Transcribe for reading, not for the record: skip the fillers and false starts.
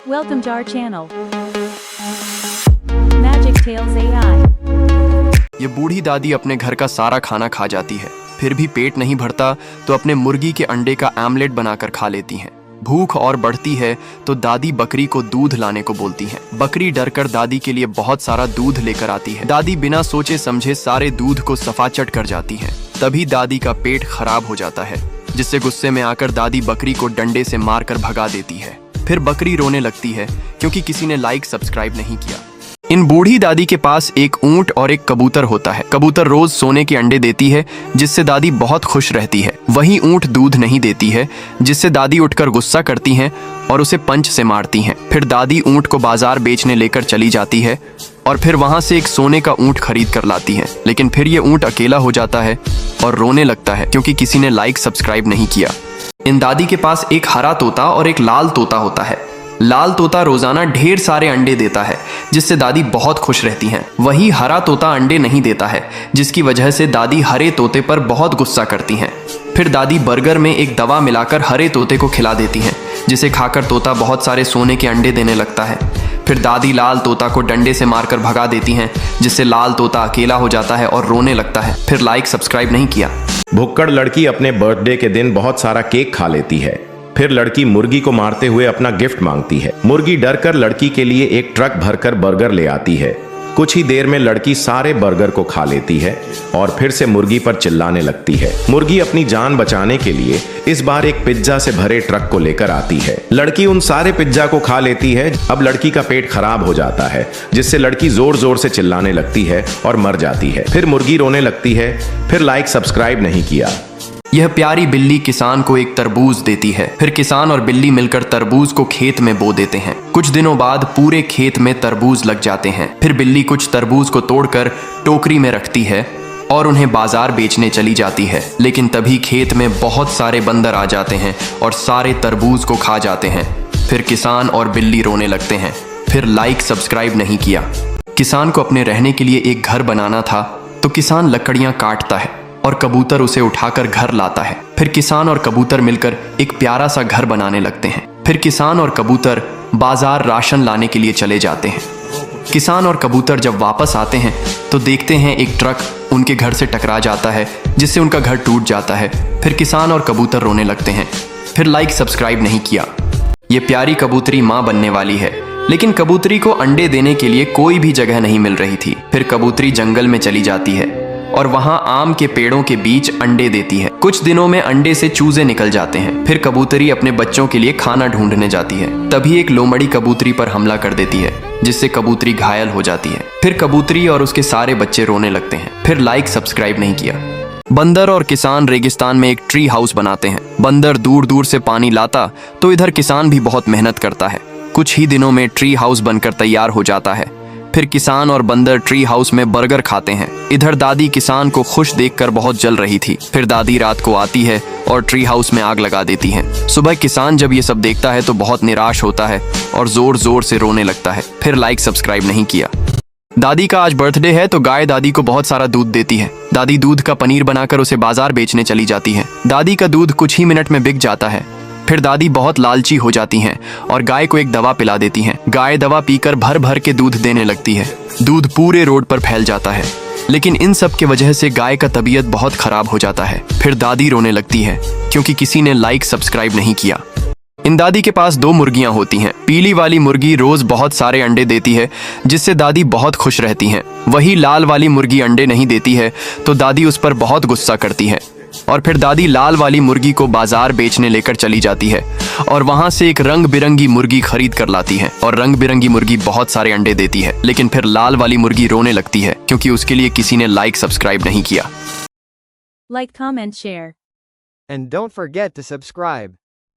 Welcome to our channel. Magic Tales AI. ये बूढ़ी दादी अपने घर का सारा खाना खा जाती है, फिर भी पेट नहीं भरता तो अपने मुर्गी के अंडे का आमलेट बनाकर खा लेती हैं। भूख और बढ़ती है तो दादी बकरी को दूध लाने को बोलती हैं। बकरी डरकर दादी के लिए बहुत सारा दूध लेकर आती है। दादी बिना सोचे समझे सारे दूध को सफाचट कर जाती हैं। तभी दादी का पेट खराब हो जाता है, जिससे गुस्से में आकर दादी बकरी को डंडे से मारकर भगा देती है। फिर बकरी रोने लगती है क्योंकि किसी ने लाइक सब्सक्राइब नहीं किया। इन बूढ़ी दादी के पास एक ऊंट और एक कबूतर होता है। कबूतर रोज सोने के अंडे देती है, जिससे दादी बहुत खुश रहती है। वहीं ऊंट दूध नहीं देती है, जिससे दादी उठकर गुस्सा करती हैं और उसे पंच से मारती हैं। फिर दादी ऊंट को बाजार बेचने लेकर चली जाती है और फिर वहां से एक सोने का ऊंट खरीद कर लाती है। लेकिन फिर ये ऊंट अकेला हो जाता है और रोने लगता है क्योंकि किसी ने लाइक सब्सक्राइब नहीं किया। इन दादी के पास एक हरा तोता और एक लाल तोता होता है। लाल तोता रोजाना ढेर सारे अंडे देता है, जिससे दादी बहुत खुश रहती हैं। वही हरा तोता अंडे नहीं देता है, जिसकी वजह से दादी हरे तोते पर बहुत गुस्सा करती हैं। फिर दादी बर्गर में एक दवा मिलाकर हरे तोते को खिला देती हैं, जिसे खाकर तोता बहुत सारे सोने के अंडे देने लगता है। फिर दादी लाल तोता को डंडे से मारकर भगा देती हैं, जिससे लाल तोता अकेला हो जाता है और रोने लगता है। फिर लाइक सब्सक्राइब नहीं किया। भुक्कड़ लड़की अपने बर्थडे के दिन बहुत सारा केक खा लेती है। फिर लड़की मुर्गी को मारते हुए अपना गिफ्ट मांगती है। मुर्गी डरकर लड़की के लिए एक ट्रक भरकर बर्गर ले आती है। कुछ ही देर में लड़की सारे बर्गर को खा लेती है और फिर से मुर्गी पर चिल्लाने लगती है। मुर्गी अपनी जान बचाने के लिए इस बार एक पिज्जा से भरे ट्रक को लेकर आती है। लड़की उन सारे पिज्जा को खा लेती है। अब लड़की का पेट खराब हो जाता है, जिससे लड़की जोर जोर से चिल्लाने लगती है और मर जाती है। फिर मुर्गी रोने लगती है। फिर लाइक सब्सक्राइब नहीं किया। यह प्यारी बिल्ली किसान को एक तरबूज देती है। फिर किसान और बिल्ली मिलकर तरबूज को खेत में बो देते हैं। कुछ दिनों बाद पूरे खेत में तरबूज लग जाते हैं। फिर बिल्ली कुछ तरबूज को तोड़कर टोकरी में रखती है और उन्हें बाजार बेचने चली जाती है। लेकिन तभी खेत में बहुत सारे बंदर आ जाते हैं और सारे तरबूज को खा जाते हैं। फिर किसान और बिल्ली रोने लगते हैं। फिर लाइक सब्सक्राइब नहीं किया। किसान को अपने रहने के लिए एक घर बनाना था, तो किसान लकड़ियां काटता है और कबूतर उसे उठाकर घर लाता है। फिर किसान और कबूतर मिलकर एक प्यारा सा घर बनाने लगते हैं। फिर किसान और कबूतर बाजार राशन लाने के लिए चले जाते हैं। किसान और कबूतर जब वापस आते हैं तो देखते हैं एक ट्रक उनके घर से टकरा जाता है, जिससे उनका घर टूट जाता है। फिर किसान और कबूतर रोने लगते हैं। फिर लाइक सब्सक्राइब नहीं किया। ये प्यारी कबूतरी माँ बनने वाली है, लेकिन कबूतरी को अंडे देने के लिए कोई भी जगह नहीं मिल रही थी। फिर कबूतरी जंगल में चली जाती है और वहां आम के पेड़ों के बीच अंडे देती है। कुछ दिनों में अंडे से चूजे निकल जाते हैं। फिर कबूतरी अपने बच्चों के लिए खाना ढूंढने जाती है। तभी एक लोमड़ी कबूतरी पर हमला कर देती है, जिससे कबूतरी घायल हो जाती है। फिर कबूतरी और उसके सारे बच्चे रोने लगते हैं। फिर लाइक सब्सक्राइब नहीं किया। बंदर और किसान रेगिस्तान में एक ट्री हाउस बनाते हैं। बंदर दूर दूर से पानी लाता तो इधर किसान भी बहुत मेहनत करता है। कुछ ही दिनों में ट्री हाउस बनकर तैयार हो जाता है। फिर किसान और बंदर ट्री हाउस में बर्गर खाते हैं। इधर दादी किसान को खुश देखकर बहुत जल रही थी। फिर दादी रात को आती है और ट्री हाउस में आग लगा देती है। सुबह किसान जब ये सब देखता है तो बहुत निराश होता है और जोर जोर से रोने लगता है। फिर लाइक सब्सक्राइब नहीं किया। दादी का आज बर्थडे है तो गाय दादी को बहुत सारा दूध देती है। दादी दूध का पनीर बनाकर उसे बाजार बेचने चली जाती है। दादी का दूध कुछ ही मिनट में बिक जाता है। फिर दादी बहुत लालची हो जाती हैं और गाय को एक दवा पिला देती हैं। गाय दवा पीकर भर भर के दूध देने लगती है। दूध पूरे रोड पर फैल जाता है, लेकिन इन सब के वजह से गाय का तबीयत बहुत खराब हो जाता है। फिर दादी रोने लगती है क्योंकि किसी ने लाइक सब्सक्राइब नहीं किया। इन दादी के पास 2 मुर्गियां होती हैं। पीली वाली मुर्गी रोज बहुत सारे अंडे देती है, जिससे दादी बहुत खुश रहती हैं। वही लाल वाली मुर्गी अंडे नहीं देती है, तो दादी उस पर बहुत गुस्सा करती है और फिर दादी लाल वाली मुर्गी को बाजार बेचने लेकर चली जाती है और वहां से एक रंग बिरंगी मुर्गी खरीद कर लाती है। और रंग बिरंगी मुर्गी बहुत सारे अंडे देती है। लेकिन फिर लाल वाली मुर्गी रोने लगती है क्योंकि उसके लिए किसी ने लाइक सब्सक्राइब नहीं किया। Like, comment, share. And don't forget to subscribe.